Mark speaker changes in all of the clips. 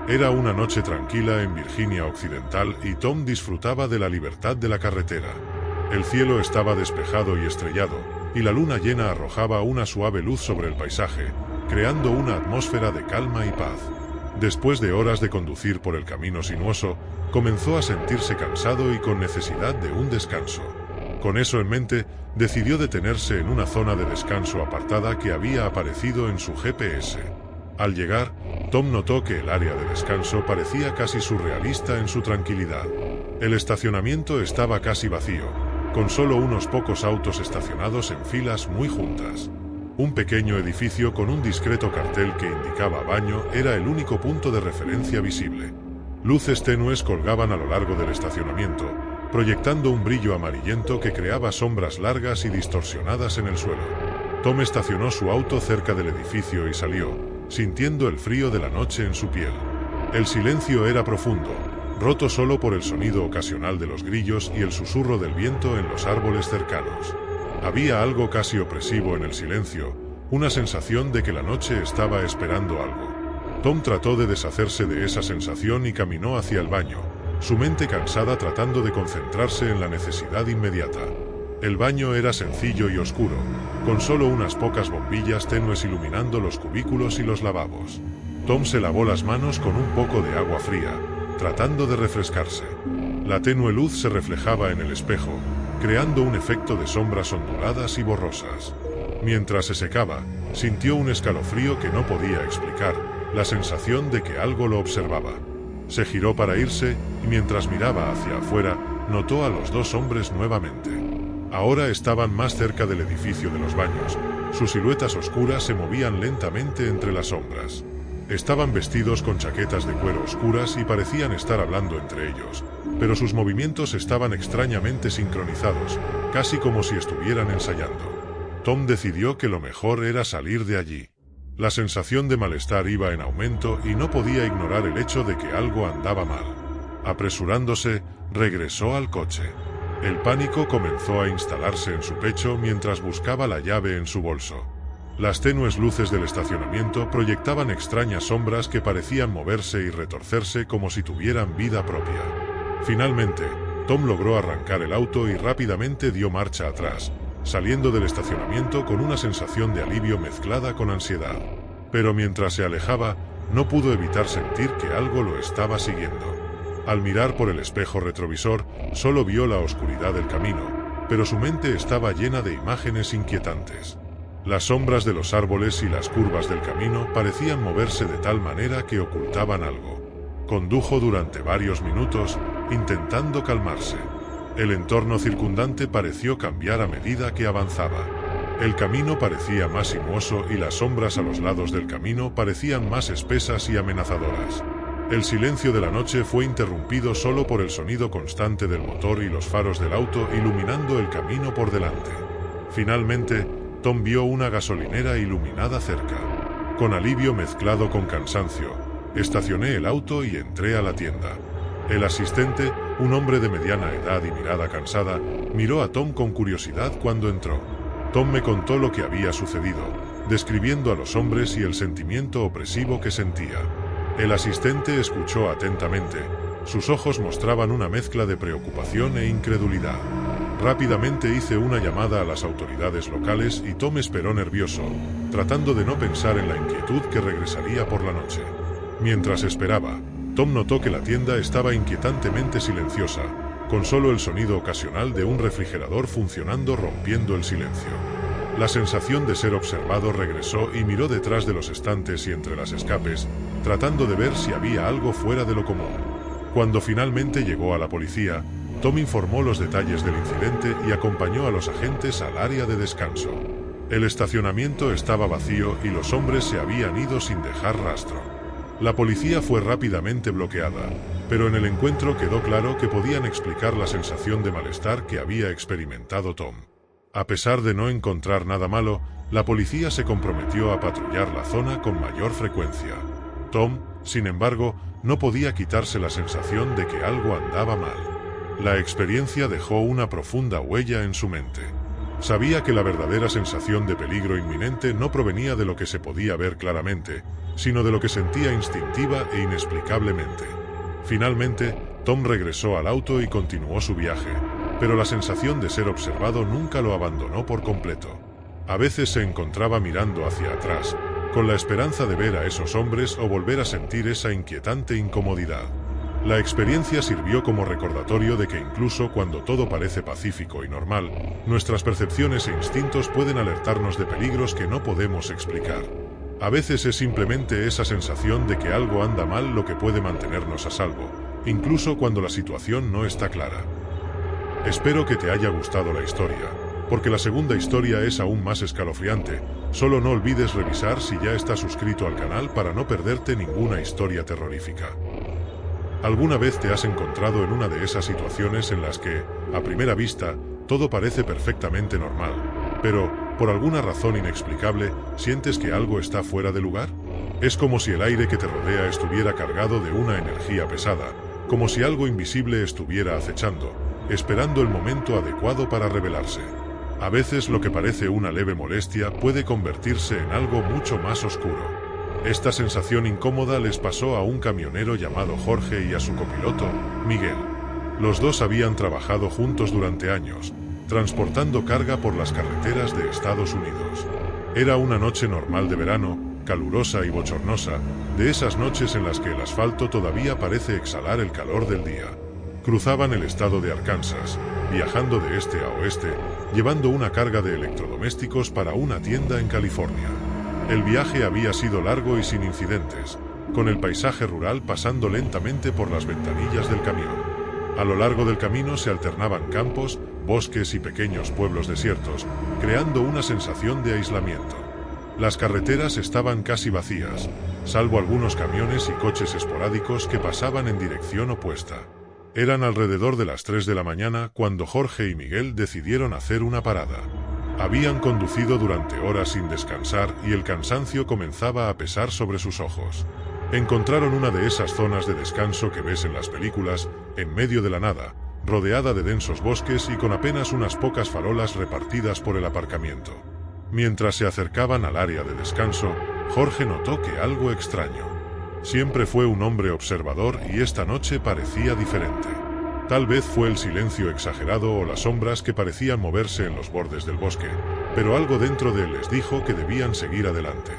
Speaker 1: Era una noche tranquila en Virginia Occidental y Tom disfrutaba de la libertad de la carretera. El cielo estaba despejado y estrellado, y la luna llena arrojaba una suave luz sobre el paisaje, creando una atmósfera de calma y paz. Después de horas de conducir por el camino sinuoso, comenzó a sentirse cansado y con necesidad de un descanso. Con eso en mente, decidió detenerse en una zona de descanso apartada que había aparecido en su GPS. Al llegar, Tom notó que el área de descanso parecía casi surrealista en su tranquilidad. El estacionamiento estaba casi vacío, con solo unos pocos autos estacionados en filas muy juntas. Un pequeño edificio con un discreto cartel que indicaba baño era el único punto de referencia visible. Luces tenues colgaban a lo largo del estacionamiento, proyectando un brillo amarillento que creaba sombras largas y distorsionadas en el suelo. Tom estacionó su auto cerca del edificio y salió, sintiendo el frío de la noche en su piel. El silencio era profundo, roto solo por el sonido ocasional de los grillos y el susurro del viento en los árboles cercanos. Había algo casi opresivo en el silencio, una sensación de que la noche estaba esperando algo. Tom trató de deshacerse de esa sensación y caminó hacia el baño, su mente cansada tratando de concentrarse en la necesidad inmediata. El baño era sencillo y oscuro, con solo unas pocas bombillas tenues iluminando los cubículos y los lavabos. Tom se lavó las manos con un poco de agua fría, tratando de refrescarse. La tenue luz se reflejaba en el espejo, creando un efecto de sombras onduladas y borrosas. Mientras se secaba, sintió un escalofrío que no podía explicar, la sensación de que algo lo observaba. Se giró para irse, y mientras miraba hacia afuera, notó a los dos hombres nuevamente. Ahora estaban más cerca del edificio de los baños. Sus siluetas oscuras se movían lentamente entre las sombras. Estaban vestidos con chaquetas de cuero oscuras y parecían estar hablando entre ellos, pero sus movimientos estaban extrañamente sincronizados, casi como si estuvieran ensayando. Tom decidió que lo mejor era salir de allí. La sensación de malestar iba en aumento y no podía ignorar el hecho de que algo andaba mal. Apresurándose, regresó al coche. El pánico comenzó a instalarse en su pecho mientras buscaba la llave en su bolso. Las tenues luces del estacionamiento proyectaban extrañas sombras que parecían moverse y retorcerse como si tuvieran vida propia. Finalmente, Tom logró arrancar el auto y rápidamente dio marcha atrás, saliendo del estacionamiento con una sensación de alivio mezclada con ansiedad. Pero mientras se alejaba, no pudo evitar sentir que algo lo estaba siguiendo. Al mirar por el espejo retrovisor, solo vio la oscuridad del camino, pero su mente estaba llena de imágenes inquietantes. Las sombras de los árboles y las curvas del camino parecían moverse de tal manera que ocultaban algo. Condujo durante varios minutos, intentando calmarse. El entorno circundante pareció cambiar a medida que avanzaba. El camino parecía más sinuoso y las sombras a los lados del camino parecían más espesas y amenazadoras. El silencio de la noche fue interrumpido solo por el sonido constante del motor y los faros del auto iluminando el camino por delante. Finalmente, Tom vio una gasolinera iluminada cerca. Con alivio mezclado con cansancio, estacioné el auto y entré a la tienda. El asistente, un hombre de mediana edad y mirada cansada, miró a Tom con curiosidad cuando entró. Tom me contó lo que había sucedido, describiendo a los hombres y el sentimiento opresivo que sentía. El asistente escuchó atentamente. Sus ojos mostraban una mezcla de preocupación e incredulidad. Rápidamente hice una llamada a las autoridades locales y Tom esperó nervioso, tratando de no pensar en la inquietud que regresaría por la noche. Mientras esperaba, Tom notó que la tienda estaba inquietantemente silenciosa, con solo el sonido ocasional de un refrigerador funcionando rompiendo el silencio. La sensación de ser observado regresó y miró detrás de los estantes y entre las escapes, tratando de ver si había algo fuera de lo común. Cuando finalmente llegó a la policía, Tom informó los detalles del incidente y acompañó a los agentes al área de descanso. El estacionamiento estaba vacío y los hombres se habían ido sin dejar rastro. La policía fue rápidamente bloqueada, pero en el encuentro quedó claro que podían explicar la sensación de malestar que había experimentado Tom. A pesar de no encontrar nada malo, la policía se comprometió a patrullar la zona con mayor frecuencia. Tom, sin embargo, no podía quitarse la sensación de que algo andaba mal. La experiencia dejó una profunda huella en su mente. Sabía que la verdadera sensación de peligro inminente no provenía de lo que se podía ver claramente, sino de lo que sentía instintiva e inexplicablemente. Finalmente, Tom regresó al auto y continuó su viaje, pero la sensación de ser observado nunca lo abandonó por completo. A veces se encontraba mirando hacia atrás, con la esperanza de ver a esos hombres o volver a sentir esa inquietante incomodidad. La experiencia sirvió como recordatorio de que incluso cuando todo parece pacífico y normal, nuestras percepciones e instintos pueden alertarnos de peligros que no podemos explicar. A veces es simplemente esa sensación de que algo anda mal lo que puede mantenernos a salvo, incluso cuando la situación no está clara. Espero que te haya gustado la historia, porque la segunda historia es aún más escalofriante. Solo no olvides revisar si ya estás suscrito al canal para no perderte ninguna historia terrorífica. ¿Alguna vez te has encontrado en una de esas situaciones en las que, a primera vista, todo parece perfectamente normal, pero, por alguna razón inexplicable, sientes que algo está fuera de lugar? Es como si el aire que te rodea estuviera cargado de una energía pesada, como si algo invisible estuviera acechando, esperando el momento adecuado para revelarse. A veces lo que parece una leve molestia puede convertirse en algo mucho más oscuro. Esta sensación incómoda les pasó a un camionero llamado Jorge y a su copiloto, Miguel. Los dos habían trabajado juntos durante años, transportando carga por las carreteras de Estados Unidos. Era una noche normal de verano, calurosa y bochornosa, de esas noches en las que el asfalto todavía parece exhalar el calor del día. Cruzaban el estado de Arkansas, viajando de este a oeste, llevando una carga de electrodomésticos para una tienda en California. El viaje había sido largo y sin incidentes, con el paisaje rural pasando lentamente por las ventanillas del camión. A lo largo del camino se alternaban campos, bosques y pequeños pueblos desiertos, creando una sensación de aislamiento. Las carreteras estaban casi vacías, salvo algunos camiones y coches esporádicos que pasaban en dirección opuesta. Eran alrededor de las 3 de la mañana cuando Jorge y Miguel decidieron hacer una parada. Habían conducido durante horas sin descansar y el cansancio comenzaba a pesar sobre sus ojos. Encontraron una de esas zonas de descanso que ves en las películas, en medio de la nada, rodeada de densos bosques y con apenas unas pocas farolas repartidas por el aparcamiento. Mientras se acercaban al área de descanso, Jorge notó que algo extraño. Siempre fue un hombre observador y esta noche parecía diferente. Tal vez fue el silencio exagerado o las sombras que parecían moverse en los bordes del bosque, pero algo dentro de él les dijo que debían seguir adelante.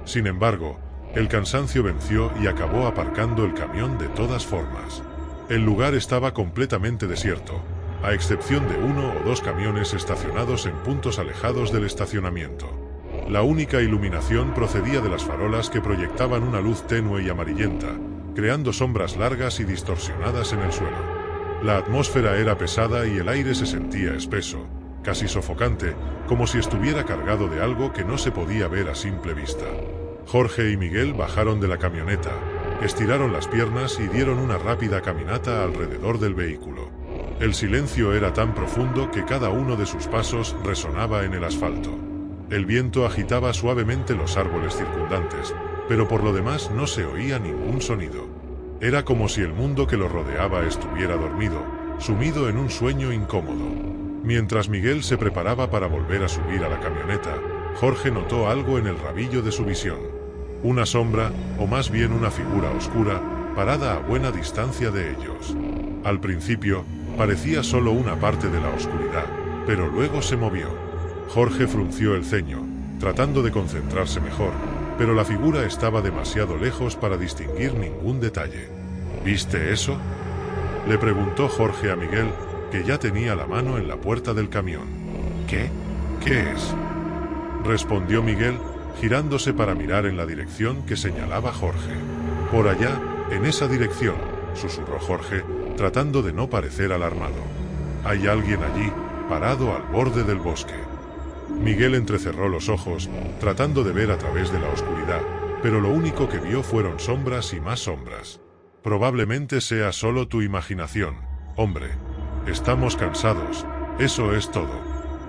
Speaker 1: Sin embargo, el cansancio venció y acabó aparcando el camión de todas formas. El lugar estaba completamente desierto, a excepción de 1 o 2 camiones estacionados en puntos alejados del estacionamiento. La única iluminación procedía de las farolas que proyectaban una luz tenue y amarillenta, creando sombras largas y distorsionadas en el suelo. La atmósfera era pesada y el aire se sentía espeso, casi sofocante, como si estuviera cargado de algo que no se podía ver a simple vista. Jorge y Miguel bajaron de la camioneta, estiraron las piernas y dieron una rápida caminata alrededor del vehículo. El silencio era tan profundo que cada uno de sus pasos resonaba en el asfalto. El viento agitaba suavemente los árboles circundantes, pero por lo demás no se oía ningún sonido. Era como si el mundo que lo rodeaba estuviera dormido, sumido en un sueño incómodo. Mientras Miguel se preparaba para volver a subir a la camioneta, Jorge notó algo en el rabillo de su visión. Una sombra, o más bien una figura oscura, parada a buena distancia de ellos. Al principio, parecía solo una parte de la oscuridad, pero luego se movió. Jorge frunció el ceño, tratando de concentrarse mejor, pero la figura estaba demasiado lejos para distinguir ningún detalle. ¿Viste eso?, le preguntó Jorge a Miguel, que ya tenía la mano en la puerta del camión. ¿Qué? ¿Qué es?, respondió Miguel, girándose para mirar en la dirección que señalaba Jorge. Por allá, en esa dirección, susurró Jorge, tratando de no parecer alarmado. Hay alguien allí, parado al borde del bosque. Miguel entrecerró los ojos, tratando de ver a través de la oscuridad, pero lo único que vio fueron sombras y más sombras. Probablemente sea solo tu imaginación, hombre. Estamos cansados, eso es todo.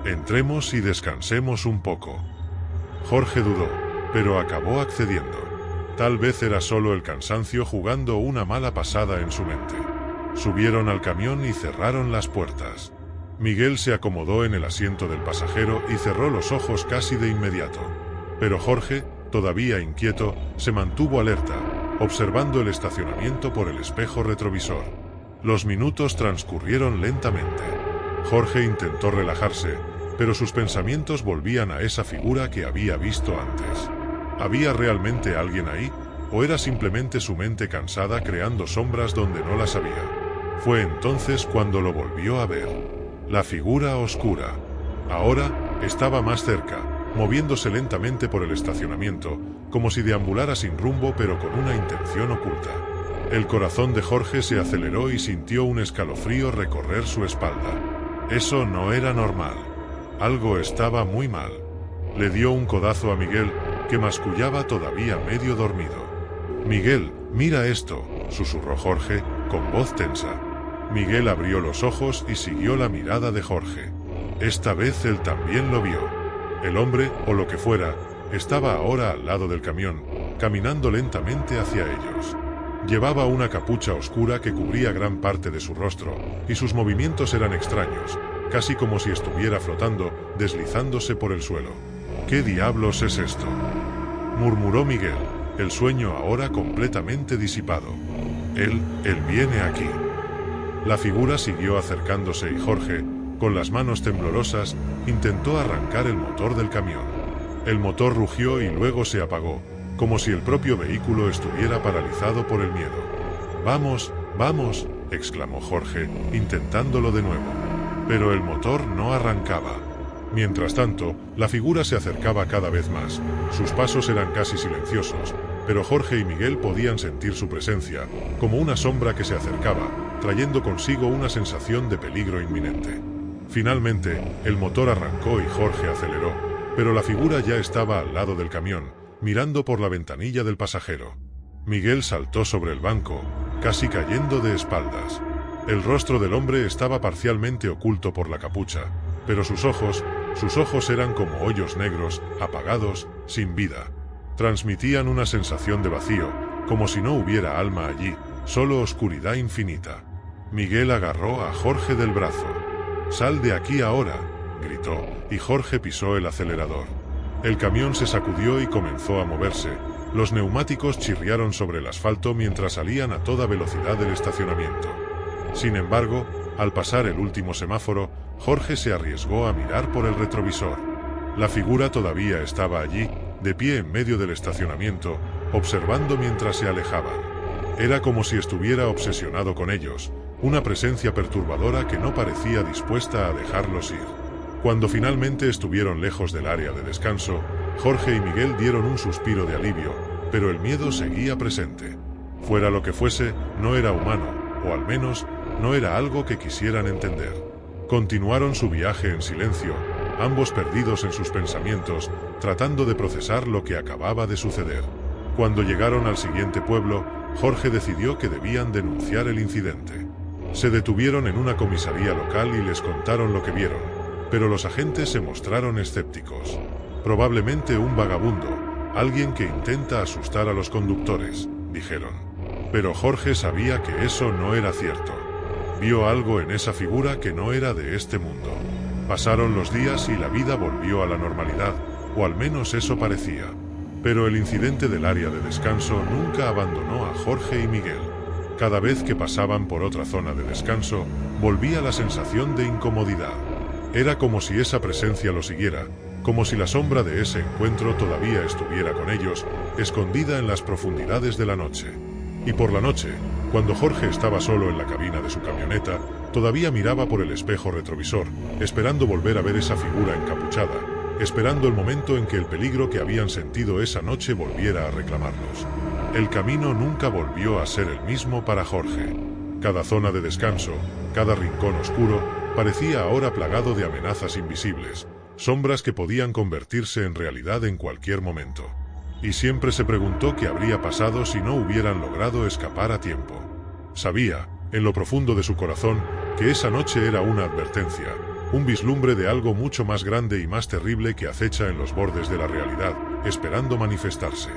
Speaker 1: Entremos y descansemos un poco. Jorge dudó, pero acabó accediendo. Tal vez era solo el cansancio jugando una mala pasada en su mente. Subieron al camión y cerraron las puertas. Miguel se acomodó en el asiento del pasajero y cerró los ojos casi de inmediato. Pero Jorge, todavía inquieto, se mantuvo alerta, observando el estacionamiento por el espejo retrovisor. Los minutos transcurrieron lentamente. Jorge intentó relajarse, pero sus pensamientos volvían a esa figura que había visto antes. ¿Había realmente alguien ahí? ¿O era simplemente su mente cansada creando sombras donde no las había? Fue entonces cuando lo volvió a ver. La figura oscura. Ahora estaba más cerca, moviéndose lentamente por el estacionamiento, como si deambulara sin rumbo pero con una intención oculta. El corazón de Jorge se aceleró y sintió un escalofrío recorrer su espalda. Eso no era normal. Algo estaba muy mal. Le dio un codazo a Miguel, que mascullaba todavía medio dormido. «Miguel, mira esto», susurró Jorge, con voz tensa. Miguel abrió los ojos y siguió la mirada de Jorge. Esta vez él también lo vio. El hombre, o lo que fuera, estaba ahora al lado del camión, caminando lentamente hacia ellos. Llevaba una capucha oscura que cubría gran parte de su rostro, y sus movimientos eran extraños, casi como si estuviera flotando, deslizándose por el suelo. «¿Qué diablos es esto?», murmuró Miguel, el sueño ahora completamente disipado. Él viene aquí». La figura siguió acercándose y Jorge, con las manos temblorosas, intentó arrancar el motor del camión. El motor rugió y luego se apagó, como si el propio vehículo estuviera paralizado por el miedo. «Vamos, vamos», exclamó Jorge, intentándolo de nuevo. Pero el motor no arrancaba. Mientras tanto, la figura se acercaba cada vez más. Sus pasos eran casi silenciosos, pero Jorge y Miguel podían sentir su presencia, como una sombra que se acercaba, trayendo consigo una sensación de peligro inminente. Finalmente, el motor arrancó y Jorge aceleró, pero la figura ya estaba al lado del camión, mirando por la ventanilla del pasajero. Miguel saltó sobre el banco, casi cayendo de espaldas. El rostro del hombre estaba parcialmente oculto por la capucha, pero sus ojos eran como hoyos negros, apagados, sin vida. Transmitían una sensación de vacío, como si no hubiera alma allí, solo oscuridad infinita. Miguel agarró a Jorge del brazo. «Sal de aquí ahora», gritó, y Jorge pisó el acelerador. El camión se sacudió y comenzó a moverse. Los neumáticos chirriaron sobre el asfalto mientras salían a toda velocidad del estacionamiento. Sin embargo, al pasar el último semáforo, Jorge se arriesgó a mirar por el retrovisor. La figura todavía estaba allí, de pie en medio del estacionamiento, observando mientras se alejaban. Era como si estuviera obsesionado con ellos, una presencia perturbadora que no parecía dispuesta a dejarlos ir. Cuando finalmente estuvieron lejos del área de descanso, Jorge y Miguel dieron un suspiro de alivio, pero el miedo seguía presente. Fuera lo que fuese, no era humano, o al menos, no era algo que quisieran entender. Continuaron su viaje en silencio, ambos perdidos en sus pensamientos, tratando de procesar lo que acababa de suceder. Cuando llegaron al siguiente pueblo, Jorge decidió que debían denunciar el incidente. Se detuvieron en una comisaría local y les contaron lo que vieron, pero los agentes se mostraron escépticos. «Probablemente un vagabundo, alguien que intenta asustar a los conductores», dijeron. Pero Jorge sabía que eso no era cierto. Vio algo en esa figura que no era de este mundo. Pasaron los días y la vida volvió a la normalidad, o al menos eso parecía. Pero el incidente del área de descanso nunca abandonó a Jorge y Miguel. Cada vez que pasaban por otra zona de descanso, volvía la sensación de incomodidad. Era como si esa presencia lo siguiera, como si la sombra de ese encuentro todavía estuviera con ellos, escondida en las profundidades de la noche. Y por la noche, cuando Jorge estaba solo en la cabina de su camioneta, todavía miraba por el espejo retrovisor, esperando volver a ver esa figura encapuchada, esperando el momento en que el peligro que habían sentido esa noche volviera a reclamarlos. El camino nunca volvió a ser el mismo para Jorge. Cada zona de descanso, cada rincón oscuro, parecía ahora plagado de amenazas invisibles, sombras que podían convertirse en realidad en cualquier momento. Y siempre se preguntó qué habría pasado si no hubieran logrado escapar a tiempo. Sabía, en lo profundo de su corazón, que esa noche era una advertencia, un vislumbre de algo mucho más grande y más terrible que acecha en los bordes de la realidad, esperando manifestarse.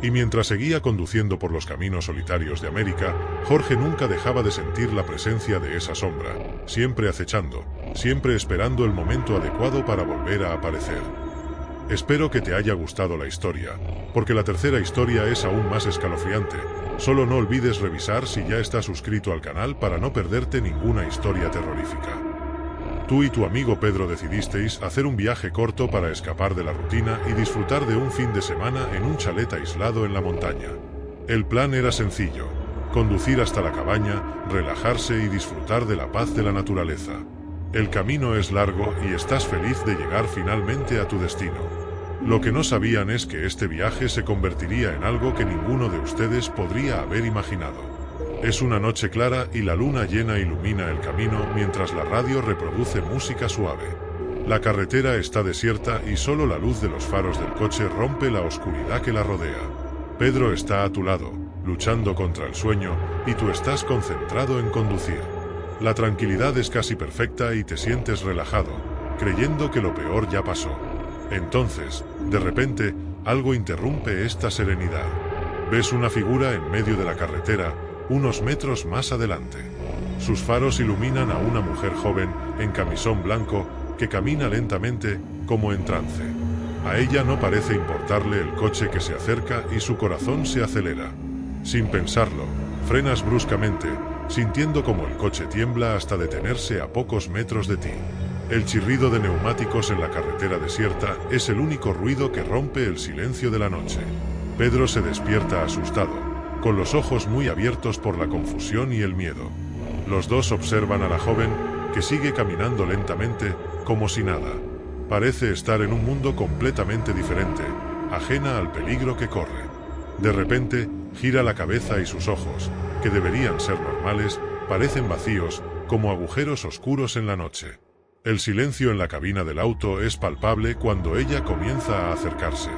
Speaker 1: Y mientras seguía conduciendo por los caminos solitarios de América, Jorge nunca dejaba de sentir la presencia de esa sombra, siempre acechando, siempre esperando el momento adecuado para volver a aparecer. Espero que te haya gustado la historia, porque la tercera historia es aún más escalofriante. Solo no olvides revisar si ya estás suscrito al canal para no perderte ninguna historia terrorífica. Tú y tu amigo Pedro decidisteis hacer un viaje corto para escapar de la rutina y disfrutar de un fin de semana en un chalet aislado en la montaña. El plan era sencillo: conducir hasta la cabaña, relajarse y disfrutar de la paz de la naturaleza. El camino es largo y estás feliz de llegar finalmente a tu destino. Lo que no sabían es que este viaje se convertiría en algo que ninguno de ustedes podría haber imaginado. Es una noche clara y la luna llena ilumina el camino mientras la radio reproduce música suave. La carretera está desierta y solo la luz de los faros del coche rompe la oscuridad que la rodea. Pedro está a tu lado, luchando contra el sueño, y tú estás concentrado en conducir. La tranquilidad es casi perfecta y te sientes relajado, creyendo que lo peor ya pasó. Entonces, de repente, algo interrumpe esta serenidad. Ves una figura en medio de la carretera, unos metros más adelante. Sus faros iluminan a una mujer joven, en camisón blanco, que camina lentamente, como en trance. A ella no parece importarle el coche que se acerca y su corazón se acelera. Sin pensarlo, frenas bruscamente, sintiendo como el coche tiembla hasta detenerse a pocos metros de ti. El chirrido de neumáticos en la carretera desierta es el único ruido que rompe el silencio de la noche. Pedro se despierta asustado, con los ojos muy abiertos por la confusión y el miedo. Los dos observan a la joven, que sigue caminando lentamente, como si nada. Parece estar en un mundo completamente diferente, ajena al peligro que corre. De repente, gira la cabeza y sus ojos, que deberían ser normales, parecen vacíos, como agujeros oscuros en la noche. El silencio en la cabina del auto es palpable cuando ella comienza a acercarse.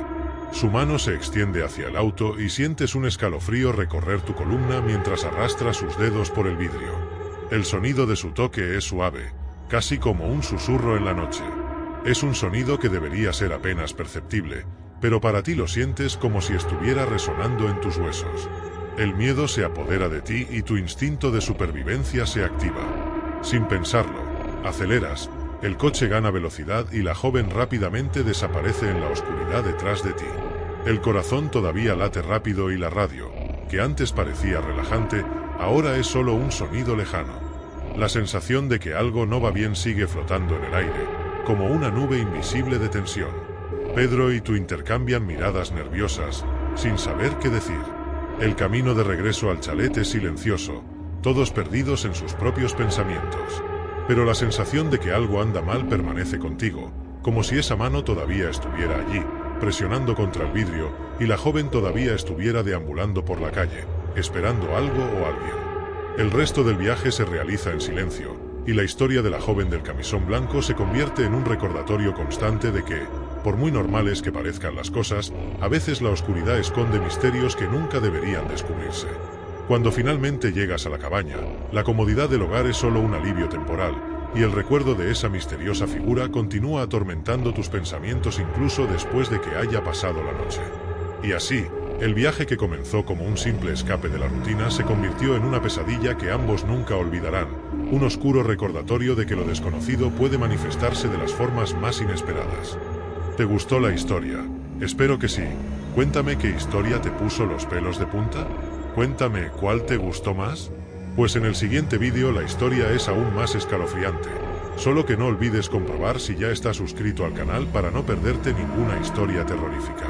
Speaker 1: Su mano se extiende hacia el auto y sientes un escalofrío recorrer tu columna mientras arrastra sus dedos por el vidrio. El sonido de su toque es suave, casi como un susurro en la noche. Es un sonido que debería ser apenas perceptible, pero para ti lo sientes como si estuviera resonando en tus huesos. El miedo se apodera de ti y tu instinto de supervivencia se activa. Sin pensarlo, aceleras, el coche gana velocidad y la joven rápidamente desaparece en la oscuridad detrás de ti. El corazón todavía late rápido y la radio, que antes parecía relajante, ahora es solo un sonido lejano. La sensación de que algo no va bien sigue flotando en el aire, como una nube invisible de tensión. Pedro y tú intercambian miradas nerviosas, sin saber qué decir. El camino de regreso al chalet es silencioso, todos perdidos en sus propios pensamientos. Pero la sensación de que algo anda mal permanece contigo, como si esa mano todavía estuviera allí, presionando contra el vidrio, y la joven todavía estuviera deambulando por la calle, esperando algo o alguien. El resto del viaje se realiza en silencio, y la historia de la joven del camisón blanco se convierte en un recordatorio constante de que, por muy normales que parezcan las cosas, a veces la oscuridad esconde misterios que nunca deberían descubrirse. Cuando finalmente llegas a la cabaña, la comodidad del hogar es solo un alivio temporal, y el recuerdo de esa misteriosa figura continúa atormentando tus pensamientos incluso después de que haya pasado la noche. Y así, el viaje que comenzó como un simple escape de la rutina se convirtió en una pesadilla que ambos nunca olvidarán, un oscuro recordatorio de que lo desconocido puede manifestarse de las formas más inesperadas. ¿Te gustó la historia? Espero que sí. Cuéntame qué historia te puso los pelos de punta. Cuéntame cuál te gustó más. Pues en el siguiente vídeo la historia es aún más escalofriante. Solo que no olvides comprobar si ya estás suscrito al canal para no perderte ninguna historia terrorífica.